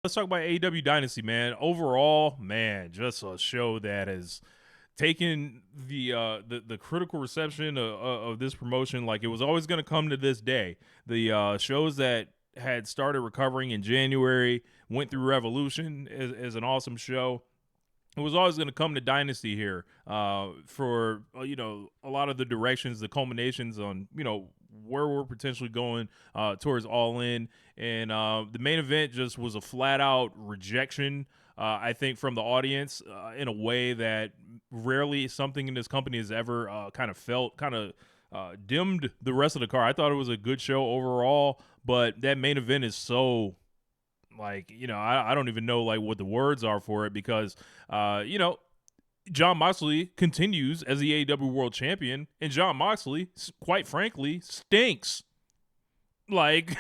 Let's talk about AEW Dynasty, man. Overall, man, just a show that has taken the critical reception of this promotion like it was always going to come to this day. The shows that had started recovering in January went through Revolution as an awesome show. It was always going to come to Dynasty here for a lot of the directions, the culminations on where we're potentially going towards All In, and the main event just was a flat out rejection. I think from the audience in a way that rarely something in this company has ever kind of felt, kind of dimmed the rest of the card. I thought it was a good show overall, but that main event is so like, I don't even know like what the words are for it because, Jon Moxley continues as the AEW World Champion, and Jon Moxley, quite frankly, stinks. Like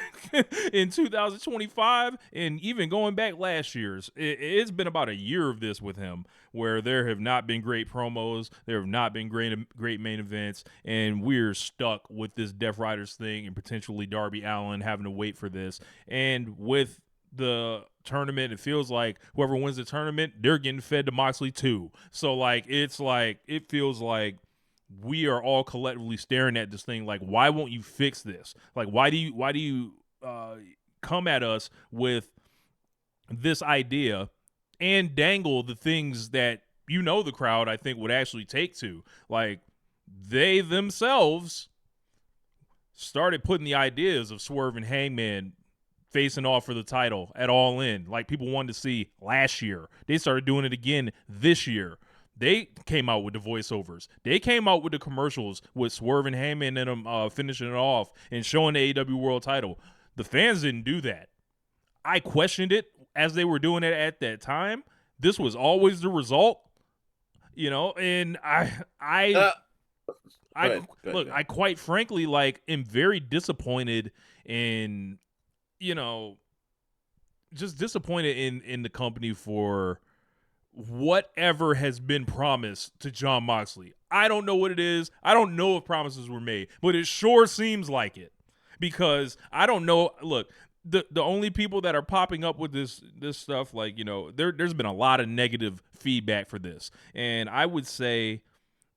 in 2025, and even going back last year's, it's been about a year of this with him, where there have not been great promos, there have not been great main events, and we're stuck with this Death Riders thing and potentially Darby Allin having to wait for this. And with the tournament, it feels like whoever wins the tournament, they're getting fed to Moxley too. So like it feels like we are all collectively staring at this thing like, why won't you fix this? Like why do you come at us with this idea and dangle the things that the crowd I think would actually take to? Like they themselves started putting the ideas of Swerve and Hangman facing off for the title at All In, like people wanted to see last year. They started doing it again this year. They came out with the voiceovers. They came out with the commercials with Swerve and Heyman and them finishing it off and showing the AEW World title. The fans didn't do that. I questioned it as they were doing it at that time. This was always the result, and I quite frankly like am very disappointed in just disappointed in the company for whatever has been promised to Jon Moxley. I don't know what it is. I don't know if promises were made, but it sure seems like it, because I don't know. Look, the only people that are popping up with this stuff, like, there's been a lot of negative feedback for this, and I would say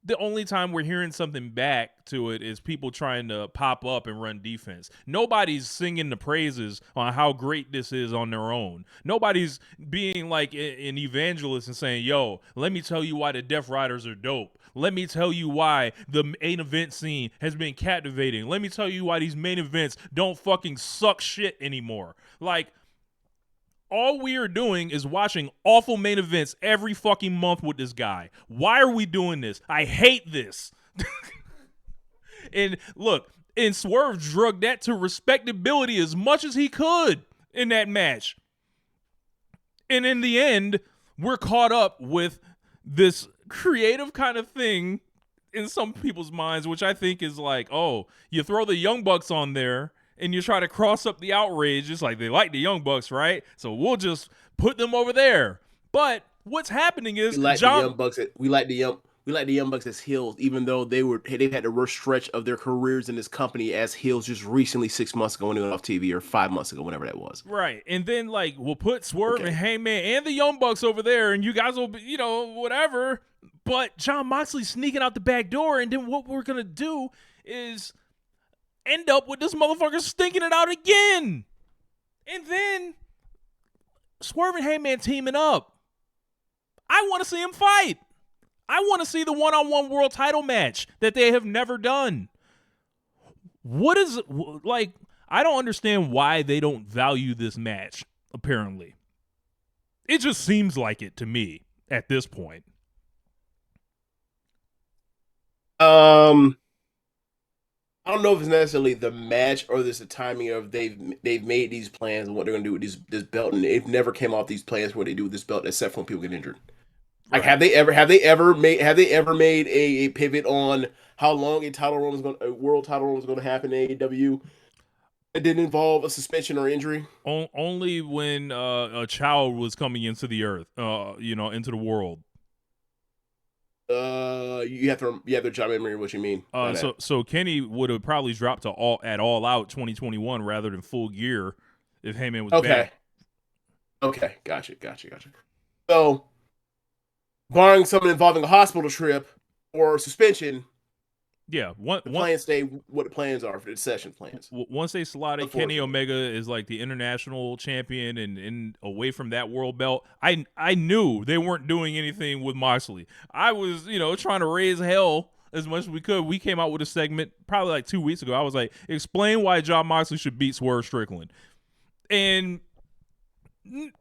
the only time we're hearing something back to it is people trying to pop up and run defense. Nobody's singing the praises on how great this is on their own. Nobody's being like an evangelist and saying, yo, let me tell you why the Death Riders are dope. Let me tell you why the main event scene has been captivating. Let me tell you why these main events don't fucking suck shit anymore. Like, all we are doing is watching awful main events every fucking month with this guy. Why are we doing this? I hate this. And look, and Swerve drugged that to respectability as much as he could in that match. And in the end, we're caught up with this creative kind of thing in some people's minds, which I think is like, oh, you throw the Young Bucks on there and you try to cross up the outrage. It's like they like the Young Bucks, right? So we'll just put them over there. But what's happening is We like the Young Bucks. We like the Young Bucks as heels, even though they've had the worst stretch of their careers in this company as heels just recently 6 months ago when they went off TV, or 5 months ago, whenever that was. Right. And then like we'll put Swerve and Hangman and the Young Bucks over there, and you guys will be, whatever. But Jon Moxley sneaking out the back door, and then what we're gonna do is end up with this motherfucker stinking it out again. And then Swerve and Heyman teaming up. I want to see him fight. I want to see the one-on-one world title match that they have never done. What is, like, I don't understand why they don't value this match, apparently. It just seems like it to me at this point. I don't know if it's necessarily the match or this the timing of they've made these plans and what they're gonna do with this belt, and they've never came off these plans what they do with this belt except for when people get injured. Like, right. Have they ever made a pivot on how long a world title run was going to happen in AEW? It didn't involve a suspension or injury. Only when a child was coming into the earth, into the world. You have to chime in and what you mean. So Kenny would have probably dropped to All Out 2021 rather than Full Gear if Heyman was back. Okay, gotcha. So, barring something involving a hospital trip or suspension, Yeah, the plans stay what the plans are for the session plans. once they slotted Kenny Omega as like the international champion and away from that world belt, I knew they weren't doing anything with Moxley. I was, trying to raise hell as much as we could. We came out with a segment probably like 2 weeks ago. I was like, explain why Jon Moxley should beat Swerve Strickland. And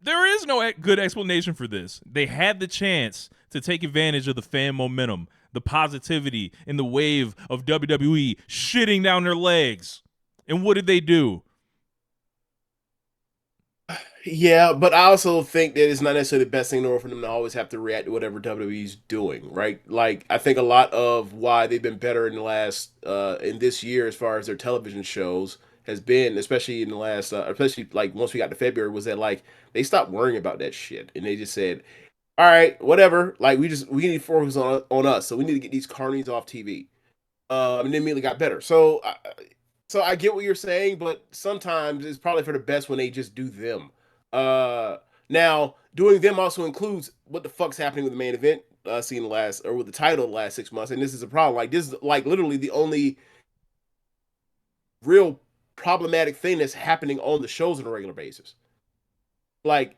there is no good explanation for this. They had the chance to take advantage of the fan momentum, the positivity, and the wave of WWE shitting down their legs. And what did they do? Yeah, but I also think that it's not necessarily the best thing in the world for them to always have to react to whatever WWE's doing, right? Like, I think a lot of why they've been better in the last, in this year as far as their television shows has been, especially in the last, especially like once we got to February, was that like they stopped worrying about that shit and they just said, all right, whatever, like we need to focus on us, so we need to get these carnies off TV. And then immediately got better. So I get what you're saying, but sometimes it's probably for the best when they just do them. Now doing them also includes what the fuck's happening with the main event scene with the title the last 6 months, and this is a problem. Like this is like literally the only real problematic thing that's happening on the shows on a regular basis. Like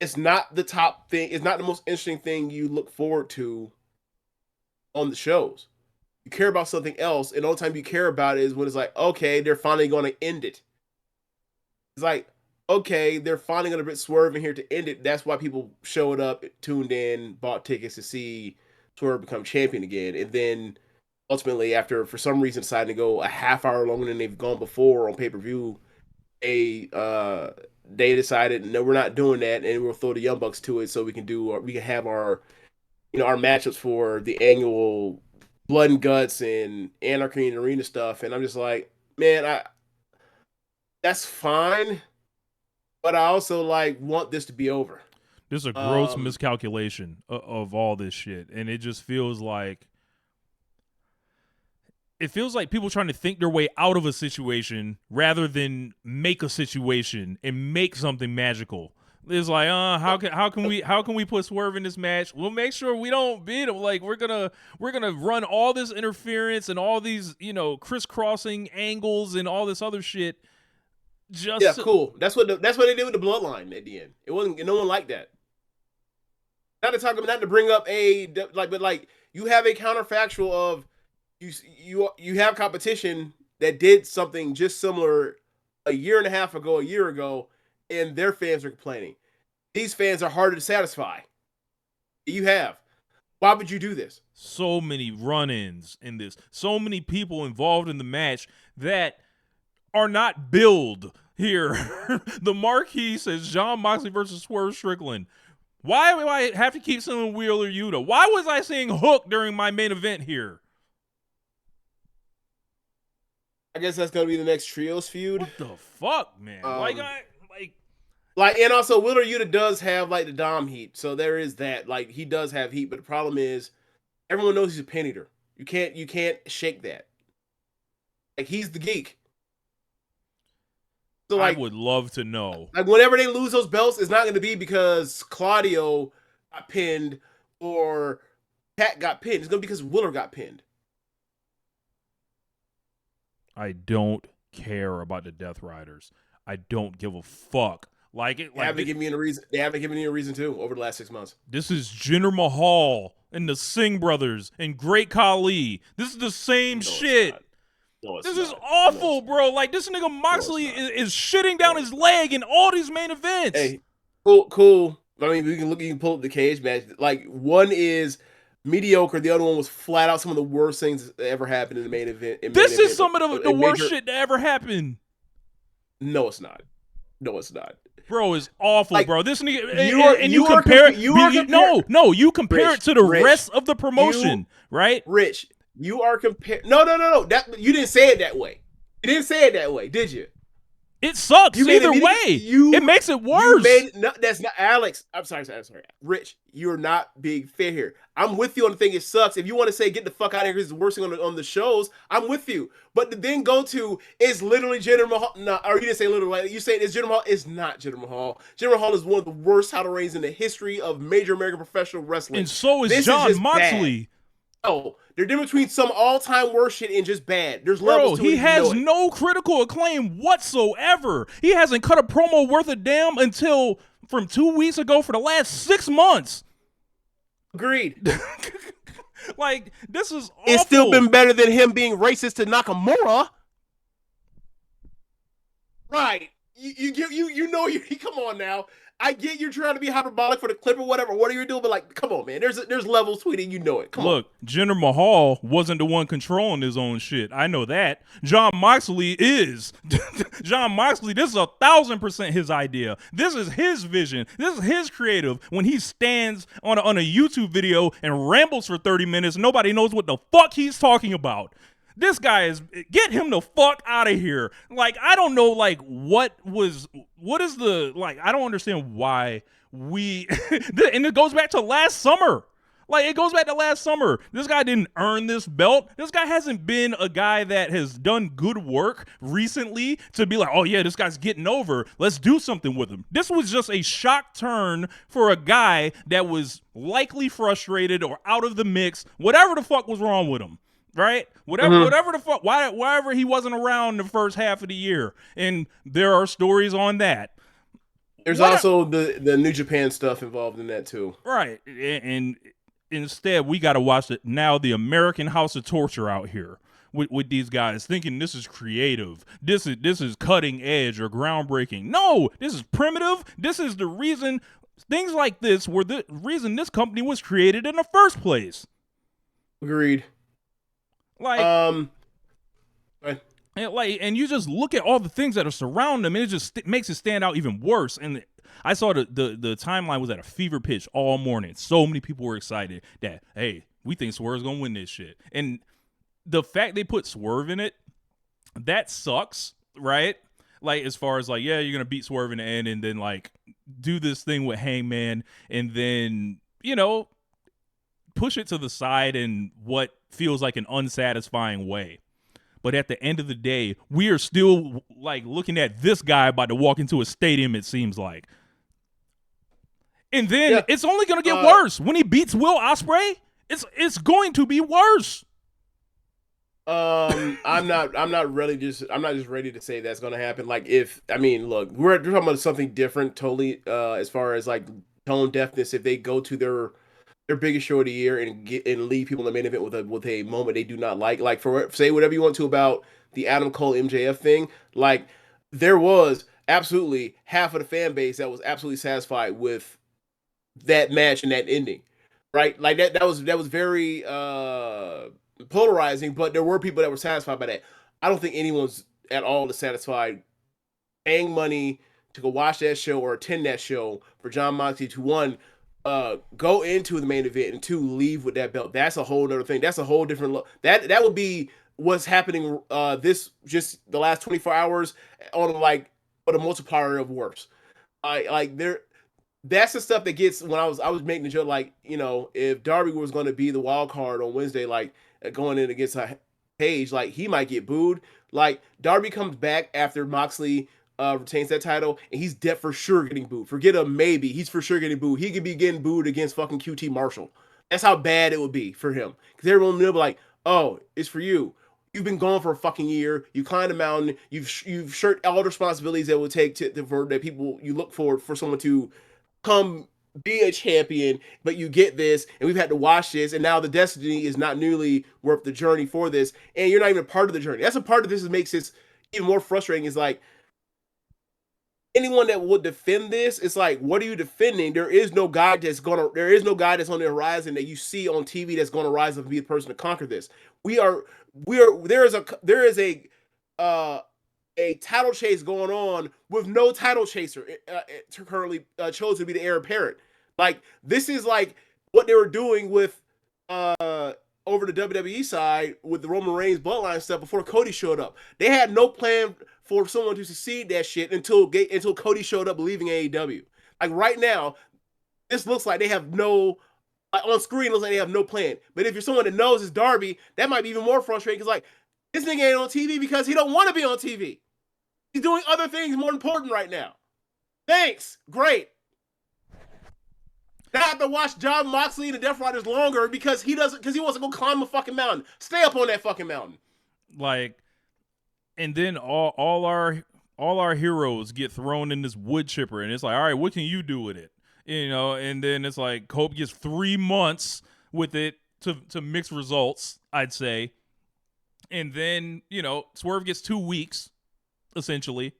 it's not the top thing. It's not the most interesting thing you look forward to on the shows. You care about something else, and the only time you care about it is when it's like, okay, they're finally going to end it. It's like, okay, they're finally going to put Swerve in here to end it. That's why people showed up, tuned in, bought tickets to see Swerve become champion again. And then ultimately, after for some reason deciding to go a half hour longer than they've gone before on pay-per-view, they decided, no, we're not doing that, and we'll throw the Young Bucks to it so we can have our matchups for the annual Blood and Guts and Anarchy and Arena stuff. And I'm just like, man, that's fine, but I also like want this to be over. This is a gross miscalculation of all this shit, and it just feels like people trying to think their way out of a situation rather than make a situation and make something magical. It's like, how can we put Swerve in this match? We'll make sure we don't beat him. Like we're gonna run all this interference and all these crisscrossing angles and all this other shit. Cool. That's what they did with the Bloodline at the end. It wasn't, no one liked that. Not to bring up but you have a counterfactual of you have competition that did something just similar a year ago, and their fans are complaining. These fans are harder to satisfy. Why would you do this? So many run-ins in this. So many people involved in the match that are not billed here. The marquee says Jon Moxley versus Swerve Strickland. Why do I have to keep saying Wheeler Yuta? Why was I saying Hook during my main event here? I guess that's gonna be the next trios feud. What the fuck, man? And also Wheeler Yuta does have like the Dom heat, so there is that. Like he does have heat, but the problem is everyone knows he's a pin eater. You can't shake that. Like he's the geek. So I would love to know. Like whenever they lose those belts, it's not going to be because Claudio got pinned or Pat got pinned. It's going to be because Wheeler got pinned. I don't care about the Death Riders. I don't give a fuck. They haven't given me a reason to over the last 6 months. This is Jinder Mahal and the Singh brothers and Great Khali. This is the same shit. This is awful, bro. Like, this nigga Moxley is shitting down his leg in all these main events. Hey, cool. I mean, you can pull up the cage match. Like, one is mediocre. The other one was flat out some of the worst things that ever happened in the main event. This is some of the worst shit that ever happened. No, it's not. Bro, it's awful, bro. This nigga, you compare it to the rest of the promotion, right? Rich, you are comparing. No. You didn't say it that way. You didn't say it that way, did you? It sucks You made either a meeting. way. It makes it worse. You made no. That's not Alex. I'm sorry. Rich, you're not being fair here. I'm with you on the thing. It sucks. If you want to say get the fuck out of here because it's worse on the shows, I'm with you. But the then go to is literally Jinder Mahal. No, or you didn't say literally. You said it's Jinder Mahal. It's not Jinder Mahal. Jinder Mahal is one of the worst title reigns in the history of major American professional wrestling. And so is Jon Moxley. Bad. Oh, they're different between some all-time worst shit and just bad. There's levels to it. He has no critical acclaim whatsoever. He hasn't cut a promo worth a damn until from 2 weeks ago for the last 6 months. Agreed. Like, this is awful. It's still been better than him being racist to Nakamura. Right. You know, come on now. I get you're trying to be hyperbolic for the clip or whatever you're doing, but like, come on, man. There's levels to it, and you know it. Come on. Look, Jinder Mahal wasn't the one controlling his own shit. I know that. Jon Moxley is. Jon Moxley, this is 1,000% his idea. This is his vision. This is his creative. When he stands on a YouTube video and rambles for 30 minutes, nobody knows what the fuck he's talking about. This guy get him the fuck out of here. Like, I don't know, like, what is the, like, I don't understand why and it goes back to last summer. Like, it goes back to last summer. This guy didn't earn this belt. This guy hasn't been a guy that has done good work recently to be like, oh yeah, this guy's getting over. Let's do something with him. This was just a shock turn for a guy that was likely frustrated or out of the mix, whatever the fuck was wrong with him. Right? Whatever the fuck, why he wasn't around the first half of the year. And there are stories on that. There's also the New Japan stuff involved in that too. Right. And instead, we got to watch the American House of Torture out here with these guys thinking this is creative. This is cutting edge or groundbreaking. No, this is primitive. This is the reason things like this were the reason this company was created in the first place. Agreed. Like, and you just look at all the things that are surrounding them, and it just makes it stand out even worse. And I saw the timeline was at a fever pitch all morning. So many people were excited that, hey, we think Swerve's gonna win this shit. And the fact they put Swerve in it, that sucks, right? Like, as far as like, yeah, you're gonna beat Swerve in the end, and then like do this thing with Hangman, and then, you know, push it to the side in what feels like an unsatisfying way. But at the end of the day, we are still like looking at this guy about to walk into a stadium, it seems like. And then it's only going to get worse. When he beats Will Ospreay, it's going to be worse. I'm not just ready to say that's going to happen. Like, look, we're talking about something different totally, as far as like tone deafness. If they go to their biggest show of the year and leave people in the main event with a moment they do not like say whatever you want to about the Adam Cole MJF thing, like there was absolutely half of the fan base that was absolutely satisfied with that match and that ending, right? Like that was very polarizing, but there were people that were satisfied by that. I don't think anyone's at all satisfied paying money to go watch that show or attend that show for Jon Moxley to, one, go into the main event, and two, leave with that belt. That's a whole other thing. That's a whole different look. That would be what's happening this just the last 24 hours on like a multiplier of worse. That's the stuff that gets when I was making the joke, like, you know, if Darby was going to be the wild card on Wednesday, like going in against Page, like he might get booed. Like Darby comes back after Moxley retains that title, and he's for sure getting booed. Forget a maybe. He's for sure getting booed. He could be getting booed against fucking QT Marshall. That's how bad it would be for him. Because everyone will be like, oh, it's for you. You've been gone for a fucking year. You climbed a mountain. You've shirked all the responsibilities that would take for that people you look for someone to come be a champion, but you get this, and we've had to watch this, and now the destiny is not nearly worth the journey for this, and you're not even part of the journey. That's a part of this that makes this even more frustrating. Is like, anyone that would defend this, it's like, what are you defending? There is no guy that's on the horizon that you see on TV that's gonna rise up and be the person to conquer this. There is a title chase going on with no title chaser currently chosen to be the heir apparent. Like, this is like what they were doing with over the WWE side with the Roman Reigns bloodline stuff before Cody showed up. They had no plan for someone to succeed that shit until Cody showed up leaving AEW. Like right now, this looks like they have no, like on screen, it looks like they have no plan. But if you're someone that knows it's Darby, that might be even more frustrating because like this nigga ain't on TV because he don't want to be on TV. He's doing other things more important right now. Thanks. Great. Now I have to watch Jon Moxley and the Death Riders longer because he wants to go climb a fucking mountain. Stay up on that fucking mountain. Like, and then all our heroes get thrown in this wood chipper, and it's like, all right, what can you do with it? You know, and then it's like Cope gets 3 months with it to mix results, I'd say. And then, you know, Swerve gets 2 weeks, essentially.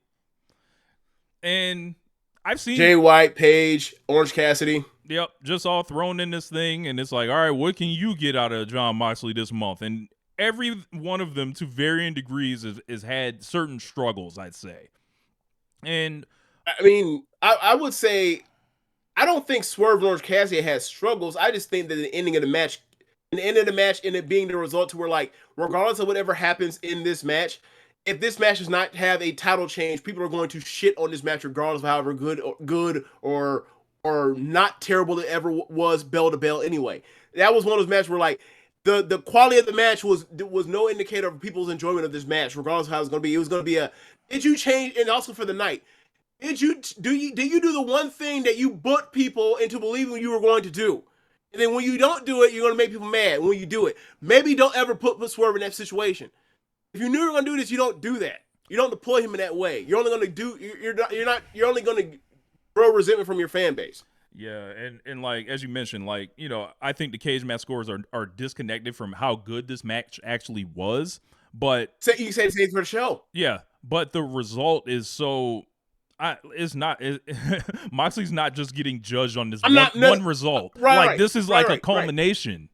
And I've seen Jay White, Paige, Orange Cassidy. Yep, just all thrown in this thing, and it's like, all right, what can you get out of Jon Moxley this month? And every one of them, to varying degrees, has had certain struggles, I'd say. And I mean, I would say, I don't think Swerve and Orange Cassidy has struggles. I just think that the ending of the match, and it being the result to where, like, regardless of whatever happens in this match, if this match does not have a title change, people are going to shit on this match regardless of however good or not terrible it ever was bell to bell anyway. That was one of those matches where like the quality of the match was no indicator of people's enjoyment of this match, regardless of how it's going to be. It was going to be did you change, and also for the night, did you do the one thing that you booked people into believing you were going to do? And then when you don't do it, you're going to make people mad. When you do it, maybe don't ever put Swerve in that situation. If you knew you were going to do this, you don't do that. You don't deploy him in that way. You're only going to do, you're only going to grow resentment from your fan base. Yeah, and like, as you mentioned, like, you know, I think the cage match scores are disconnected from how good this match actually was. But you say the same for the show. Yeah, but the result is so, Moxley's not just getting judged on this one result. Right, this is like a culmination.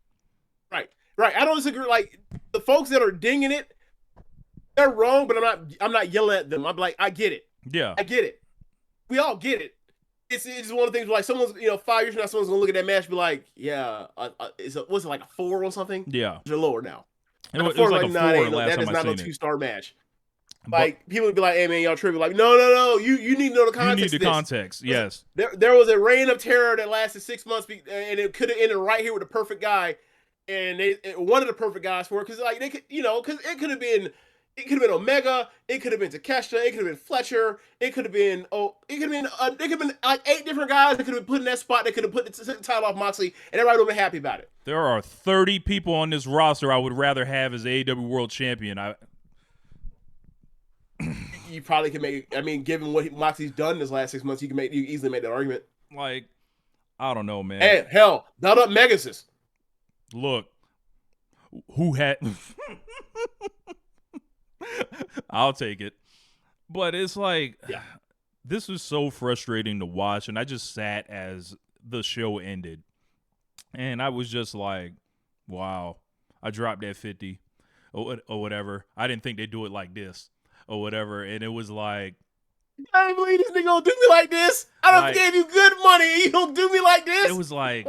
Right. I don't disagree. Like, the folks that are dinging it, they're wrong, but I'm not yelling at them. I'm like, I get it. Yeah, I get it. We all get it. It's one of the things where, like, someone's, 5 years from now, someone's gonna look at that match and be like, yeah, was it like a 4 or something? Yeah, they're lower now. It was like a 4 that is not a 2-star match. Like, people would be like, hey man, y'all tripping. Like, no, you need to know the context. You need the context, yes. There was a reign of terror that lasted 6 months, and it could have ended right here with the perfect guy, and one of the perfect guys for it, because like they could, because it could have been. It could have been Omega. It could have been Takeshita. It could have been Fletcher. It could have been like 8 different guys that could have been put in that spot. That could have put the title off Moxley, and everybody would have been happy about it. There are 30 people on this roster I would rather have as AEW World Champion. You probably can make. I mean, given what Moxley's done this last 6 months, you easily make that argument. Like, I don't know, man. Hey, hell, not up Megasis. Look, who had? I'll take it. But it's like, this was so frustrating to watch, and I just sat as the show ended. And I was just like, wow, I dropped that 50 or whatever. I didn't think they'd do it like this or whatever. And it was like, I can't believe this nigga gonna do me like this. I done gave you good money. You don't do me like this. It was like,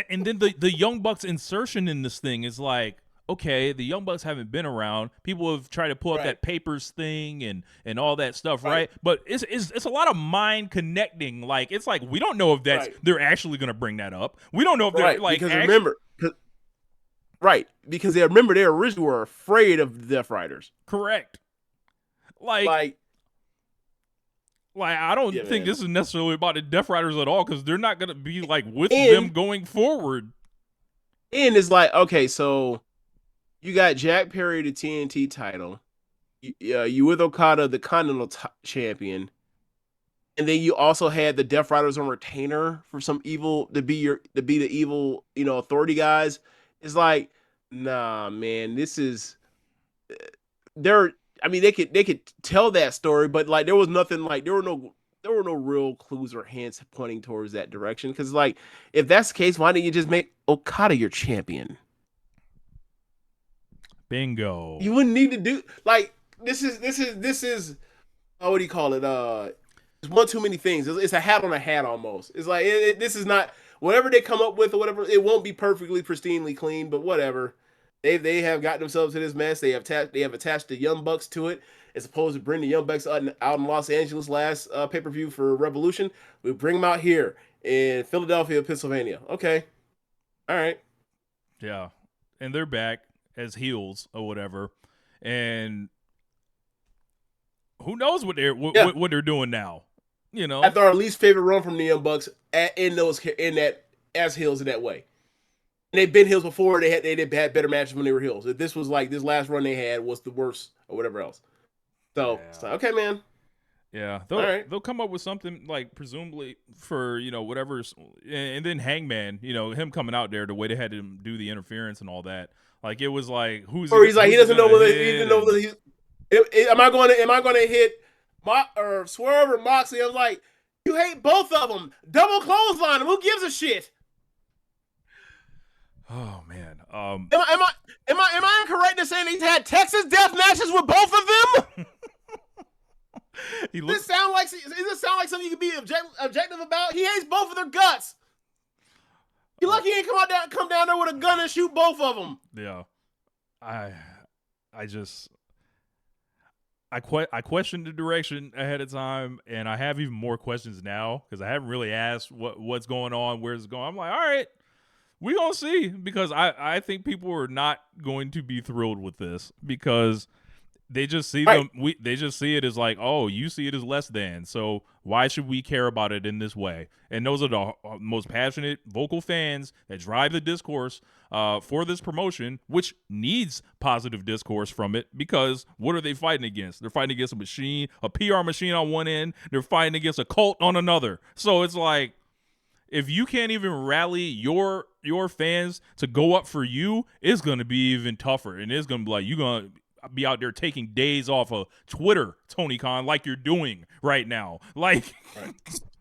and then the Young Bucks insertion in this thing is like, okay, the Young Bucks haven't been around. People have tried to pull up that papers thing and all that stuff, right? But it's a lot of mind connecting. Like, it's like, we don't know if they're actually going to bring that up. We don't know if they're like, because because they originally were afraid of the Death Riders. Correct. Like I don't think this is necessarily about the Death Riders at all, because they're not going to be like with them going forward. And it's like, okay, so you got Jack Perry, the TNT title. You with Okada, the Continental Champion. And then you also had the Death Riders on retainer for some evil to be the evil, authority guys. It's like, nah, man, this is they could tell that story, but like there was nothing, like there were no real clues or hints pointing towards that direction. Because like, if that's the case, why didn't you just make Okada your champion? Bingo. You wouldn't need to do like this is what do you call it? It's one too many things. It's a hat on a hat almost. It's like this is not whatever they come up with or whatever. It won't be perfectly pristinely clean, but whatever. They have gotten themselves to this mess. They have attached the Young Bucks to it, as opposed to bring the Young Bucks out in Los Angeles last pay per view for Revolution. We bring them out here in Philadelphia, Pennsylvania. Okay, all right. Yeah, and they're back as heels or whatever, and who knows what they're doing now? You know, After our least favorite run from the Young Bucks in that as heels in that way. And they've been heels before. They had better matches when they were heels. This was like this last run they had was the worst or whatever else. So yeah. it's like, okay, man. Yeah, they'll come up with something like presumably for whatever, and then Hangman, him coming out there the way they had to do the interference and all that. Like it was like he's like he doesn't know whether he's. Am I going to hit or Swerve or Moxley? I was like, you hate both of them. Double clothesline. Who gives a shit? Oh man. Am I incorrect in saying he's had Texas death matches with both of them? Does this sound like something you could be objective about? He hates both of their guts. You lucky he ain't come down there with a gun and shoot both of them. Yeah. I questioned the direction ahead of time, and I have even more questions now because I haven't really asked what's going on, where's it going. I'm like, all right, we gonna see, because I think people are not going to be thrilled with this because they just see they just see it as like, oh, you see it as less than, so why should we care about it in this way? And those are the most passionate, vocal fans that drive the discourse for this promotion, which needs positive discourse from it, because what are they fighting against? They're fighting against a PR machine on one end. They're fighting against a cult on another. So it's like, if you can't even rally your fans to go up for you, it's going to be even tougher. And it's going to be like, you're going to be out there taking days off of Twitter, Tony Khan, like you're doing right now. Like, right.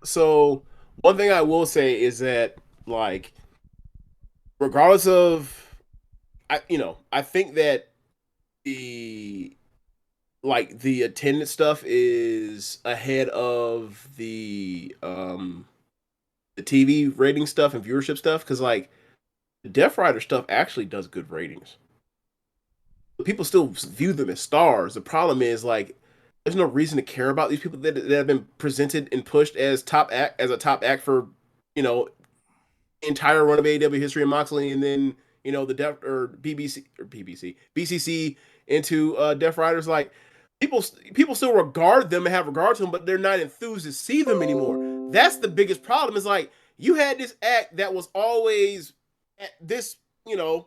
So one thing I will say is that, like, regardless of, I think that the attendance stuff is ahead of the TV rating stuff and viewership stuff, because like the Death Rider stuff actually does good ratings. People still view them as stars. The problem is, like, there's no reason to care about these people that have been presented and pushed as a top act for entire run of AEW history and Moxley, and then the Death or BCC into Death Riders. Like, people still regard them and have regard to them, but they're not enthused to see them anymore. That's the biggest problem. Is like, you had this act that was always at this, the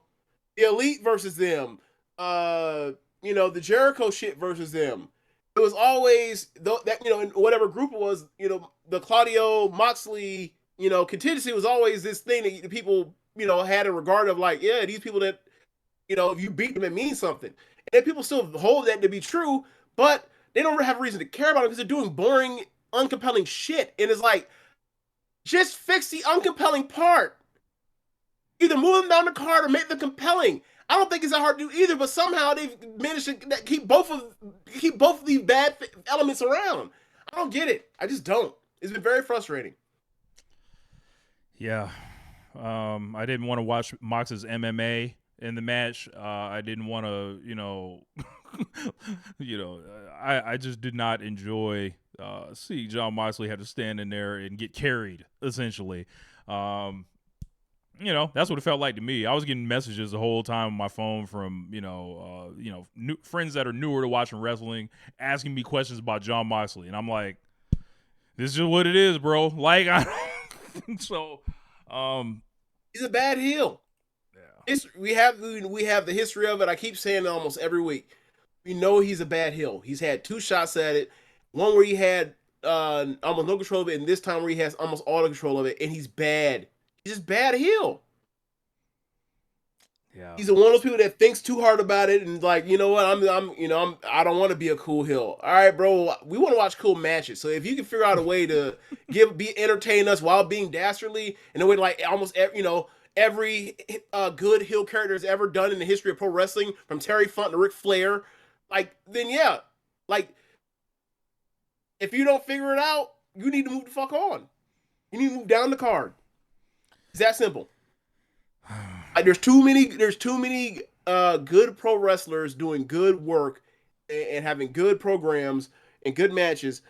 Elite versus them, the Jericho shit versus them. It was always that, in whatever group it was, the Claudio Moxley, contingency was always this thing that the people, had in regard of, like, yeah, these people that, if you beat them, it means something. And then people still hold that to be true, but they don't have a reason to care about it because they're doing boring, uncompelling shit. And it's like, just fix the uncompelling part. Either move them down the card or make them compelling. I don't think it's that hard to do either, but somehow they've managed to keep both of these bad elements around. I don't get it. I just don't. It's been very frustrating. Yeah. I didn't want to watch Mox's MMA in the match. I didn't want to, I just did not enjoy see Jon Moxley have to stand in there and get carried, essentially. That's what it felt like to me. I was getting messages the whole time on my phone from, new friends that are newer to watching wrestling, asking me questions about Jon Moxley. And I'm like, this is just what it is, bro. Like, so, he's a bad heel. Yeah. We have the history of it. I keep saying it almost every week. We know he's a bad heel. He's had 2 shots at it. One where he had almost no control of it, and this time where he has almost all the control of it, and he's bad. He's just bad heel. Yeah. He's one of those people that thinks too hard about it and, like, you know what, I don't want to be a cool heel. All right, bro, we want to watch cool matches. So if you can figure out a way to be entertain us while being dastardly in a way like almost every good heel character has ever done in the history of pro wrestling, from Terry Funk to Ric Flair, like, then yeah, like, if you don't figure it out, you need to move the fuck on. You need to move down the card. It's that simple. Like, there's too many good pro wrestlers doing good work and having good programs and good matches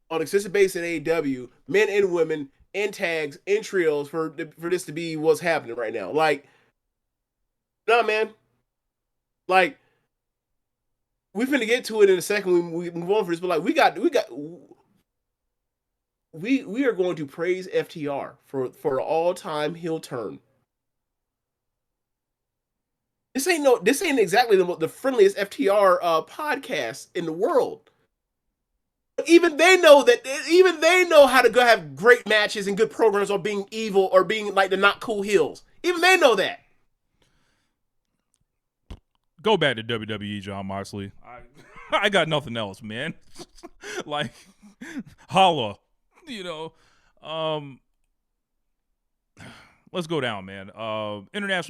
on a consistent basis at AEW, men and women, in tags, in trios for this to be what's happening right now. Like, nah, man. Like, we're finna get to it in a second when we move on for this, but like, we are going to praise FTR for an all-time heel turn. This ain't exactly the friendliest FTR podcast in the world. But even they know how to go have great matches and good programs or being evil or being like the not cool heels. Even they know that. Go back to WWE, Jon Moxley. I got nothing else, man. Like, holla, you know. Let's go down, man. International